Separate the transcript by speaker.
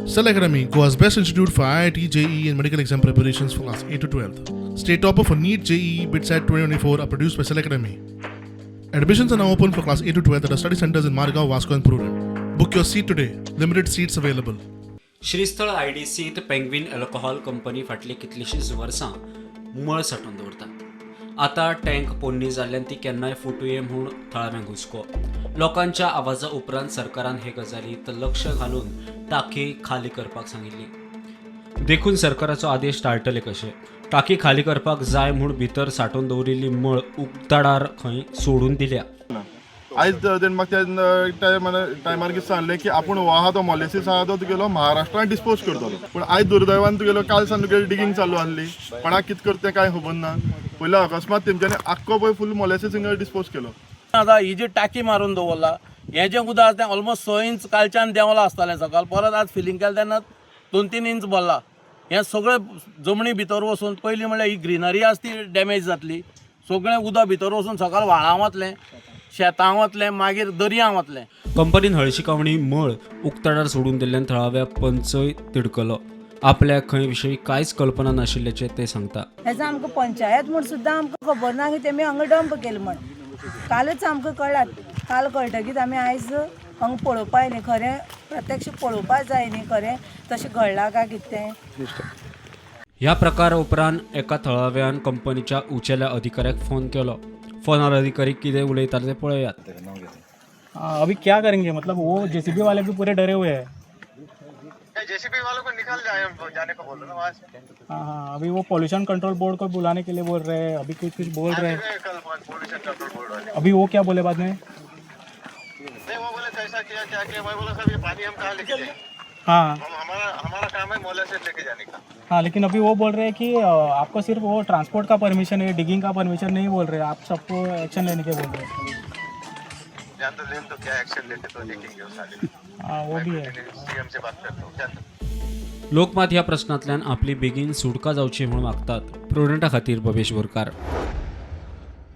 Speaker 1: Cell Academy, Goa's best institute for IIT, JEE and medical exam preparations for class 8 to 12th. State topper for NEET, JEE, BITSAT 2024 are produced by Cell Academy. Admissions are now open for class 8 to 12th at our study centers in Margao, Vasco and Prudent. Book your seat today. Limited seats available.
Speaker 2: Shristhal IDCत penguin alcohol company फाटली कितलीशींच वर्सां मळ साठोवन दवरता. आतां tank पोन्नी जाल्ल्यान ती केन्नाय फुटुये म्हूण थळाव्यांक हुस्को. लोकांच्या आवाजा उपरांत सरकारान हे गजालीत लक्ष घालून टाकी खाली करपाक सांगिल्ली. देखून सरकाराचो आदेश टाळटले कशे. टाकी खाली करपाक जाय म्हूण भितर साठोवन दवरिल्ली मळ उक्ताडार खंय सोडून दिल्या.
Speaker 3: आयज तेणें म्हाका टायमार कितें सांगलें की आपूण हो आहा तो मॉलिसीस आहा तो तुगेलो महाराष्ट्रांत डिस्पोज करतलो. पूण आयज दुर्दैवान तुगेलो काल सान तुगेली डिगींग चालू आसली. कोणाक कितें करता तें कांय खबर ना. पयलो अकस्मात तेंच्यांनी आख्खो पळय फूल मॉलिसीस हिंगा डिस्पोज केलो.
Speaker 4: आतां ही जी टाकी मारून दवरला हें जें उदक आसा तें ऑलमोस्ट 6 इंच कालच्यान देंवलां आसतालें. सकाळ परत आज फिलींग केलें तेन्ना 2-3 इंच भरला. हें सगळें जमनी भितर वचून पयलीं म्हणल्यार ही ग्रिनरी आसा ती डॅमेज जातली. सगळें उदक भितर वचून सकाळ व्हाळां वतलें, शेतां वतलें, मागीर दर्यां वतलें.
Speaker 2: कंपनीन हळशिकावणी मळ उक्ताडार सोडून दिल्ल्यान थळाव्या पंचय तिडकलो. आपल्याक खंय विशयी कांयच कल्पना नाशिल्ल्याचें ते सांगता.
Speaker 5: हेजो आमकां पंचायत म्हूण सुद्दां आमकां खबर ना की तेमी हांगा डंप केलें म्हण. कालच आमकां कळ्ळां. काल कळटकीच आमी आयज हांगा पळोवपा येयलें. खरें प्रत्यक्ष पळोवपा जाय न्ही खरें तशें घडलां काय कितें तें.
Speaker 2: ह्या प्रकार उपरांत एका थळाव्यान कंपनीच्या उंचेल्या अधिकाऱ्याक फोन केलो. फोनार अधिकारी कितें उलयताले ते पळयात.
Speaker 6: अभी क्या करेंगे, मतलब वो जेसीबी वाले भी पूरे डरे हुए हैं.
Speaker 7: जेसीबी वालों को निकाल जाए, हम जाने को बोल रहे हैं वहाँ से.
Speaker 6: हाँ, अभी वो पोल्यूशन कंट्रोल बोर्ड को बुलाने के लिए बोल रहे हैं. अभी कुछ बोल रहे हैं.
Speaker 7: कल पोल्यूशन कंट्रोल बोर्ड वाले
Speaker 6: अभी वो क्या बोले बाद में?
Speaker 7: नहीं, वो बोले कैसा किया क्या किया. मैं बोला सर ये पानी हम कहाँ लेके जाए.
Speaker 6: हाँ
Speaker 7: हमारा काम है मोला से लेके जाने का.
Speaker 6: हाँ, लेकिन अभी वो बोल रहे हैं कि आपको सिर्फ वो ट्रांसपोर्ट का परमिशन है, डिगिंग का परमिशन नहीं बोल रहे. आप सबको एक्शन लेने के बोल रहे हैं.
Speaker 7: जान तो लेन तो क्या एक्शन लेते तो देखेंगे वो साले.
Speaker 6: हाँ, वो भी है.
Speaker 7: सीएम से बात करता हूँ. जान
Speaker 2: लोकमत ह्या प्रश्नांतल्यान आपली बेगीन सुटका जावची म्हूण मागतात. प्रुडंटा खातीर भवेश बोरकार.